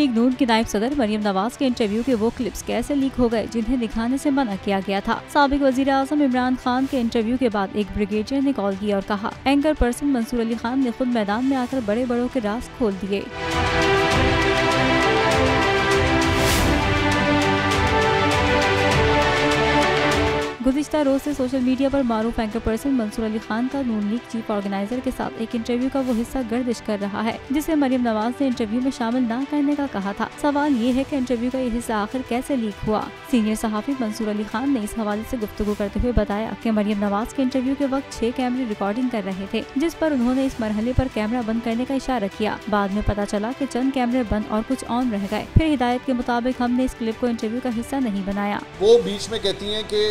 League नून की नायब सदर मरियम नवाज के इंटरव्यू के वो क्लिप्स कैसे लीक हो गए जिन्हें दिखाने से मना किया गया था। साबिक वजीर आजम इमरान खान के इंटरव्यू के बाद एक ब्रिगेडियर ने कॉल की और कहा, एंकर पर्सन मंसूर अली खान ने खुद मैदान में आकर बड़े बड़ों के राज खोल दिए। गुज़िश्ता रोज से सोशल मीडिया पर मारूफ एंकर पर्सन मंसूर अली खान का नून लीग चीफ ऑर्गेनाइजर के साथ एक इंटरव्यू का वो हिस्सा गर्दिश कर रहा है जिसे मरियम नवाज ने इंटरव्यू में शामिल न करने का कहा था। सवाल ये है कि इंटरव्यू का ये हिस्सा आखिर कैसे लीक हुआ। सीनियर सहाफी मंसूर अली खान ने इस हवाले से गुफ्तगू करते हुए बताया कि मरियम नवाज के इंटरव्यू के वक्त 6 कैमरे रिकॉर्डिंग कर रहे थे, जिस पर उन्होंने इस मरहले पर कैमरा बंद करने का इशारा किया। बाद में पता चला कि चंद कैमरे बंद और कुछ ऑन रह गए। फिर हिदायत के मुताबिक हमने इस क्लिप को इंटरव्यू का हिस्सा नहीं बनाया। वो बीच में कहती हैं कि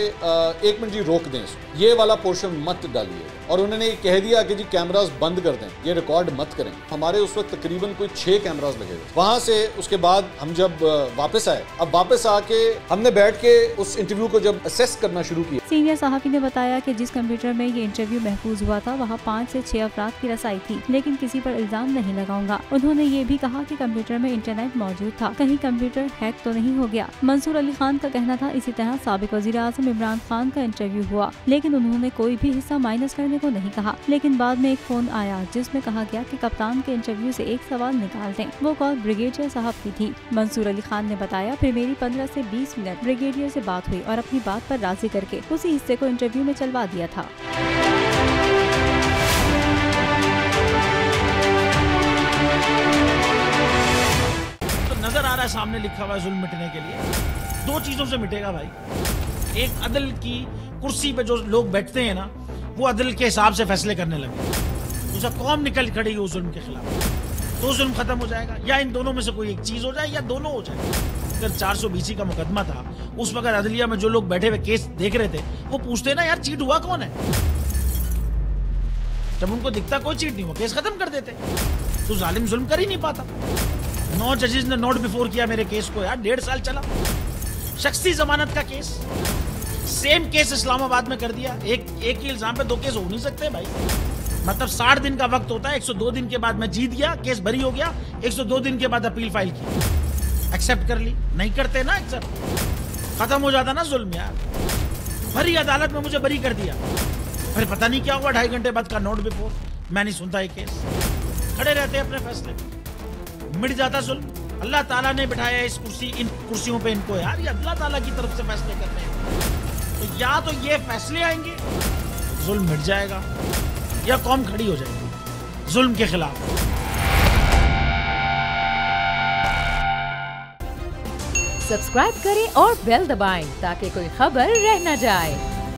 1 मिनट जी रोक दें, ये वाला पोर्शन मत डालिए, और उन्होंने कह दिया कि जी कैमरास बंद कर दें, ये रिकॉर्ड मत करें। हमारे उस वक्त तकरीबन कोई 6 कैमरास लगे हुए। वहां से उसके बाद हम जब वापस आए, अब वापस आके हमने बैठ के उस इंटरव्यू को जब असेस करना शुरू किया। सीनियर सहाफी ने बताया कि जिस कंप्यूटर में ये इंटरव्यू महफूज हुआ था वहाँ 5 से 6 अफराद की रसाई थी, लेकिन किसी पर इल्जाम नहीं लगाऊंगा। उन्होंने ये भी कहा कि कंप्यूटर में इंटरनेट मौजूद था, कहीं कंप्यूटर हैक तो नहीं हो गया। मंसूर अली खान का कहना था इसी तरह साबिक वजीर आजम इमरान खान का इंटरव्यू हुआ, लेकिन उन्होंने कोई भी हिस्सा माइनस करने को नहीं कहा। लेकिन बाद में एक फोन आया जिसमें कहा गया कि कप्तान के इंटरव्यू से एक सवाल निकाल दें। वो कॉल ब्रिगेडियर साहब की थी। मंसूर अली खान ने बताया, फिर मेरी 15 से 20 मिनट ब्रिगेडियर से बात हुई और अपनी बात पर राजी करके उसी हिस्से को इंटरव्यू में चलवा दिया था। तो नजर आ रहा है सामने लिखा हुआ है जुल्म मिटने के लिए 2 चीजों से मिटेगा भाई। एक अदल की कुर्सी पे जो लोग बैठते हैं ना, वो अदल के हिसाब से फैसले करने लगे। दूसरा कौम निकल खड़ी उस जुल्म के खिलाफ, तो जुल्म खत्म हो जाएगा। या इन दोनों में से कोई एक चीज हो जाए या दोनों हो जाए। अगर 420 का मुकदमा था, उस वक्त अदलिया में जो लोग बैठे हुए केस देख रहे थे वो पूछते ना, यार चीट हुआ कौन है। जब उनको दिखता कोई चीट नहीं हुआ, केस खत्म कर देते। तो जालिम जुल्म कर ही नहीं पाता। 9 जजेस ने नोट बिफोर किया मेरे केस को, यार 1.5 साल चला। शख्सी जमानत का केस, सेम केस इस्लामाबाद में कर दिया। एक ही इल्जाम पे 2 केस हो नहीं सकते भाई। मतलब 60 दिन का वक्त होता है। 102 दिन के बाद मैं जीत गया, केस बरी हो गया। 102 दिन के बाद अपील फाइल की, एक्सेप्ट कर ली। नहीं करते ना एक्सेप्ट, खत्म हो जाता ना जुल्म यार। भरी अदालत में मुझे बरी कर दिया, फिर पता नहीं क्या हुआ 2.5 घंटे बाद का नोट बिफोर। मैं नहीं सुनता ये केस, खड़े रहते अपने फैसले, मिट जाता जुल्म। अल्लाह ताला ने बिठाया इन कुर्सियों पे इनको यार, ये अल्लाह ताला की तरफ से फैसले करते हैं। तो या तो ये फैसले आएंगे, जुल्म मिट जाएगा, या कौम खड़ी हो जाएगी जुल्म के खिलाफ। सब्सक्राइब करें और बेल दबाएं ताकि कोई खबर रह न जाए।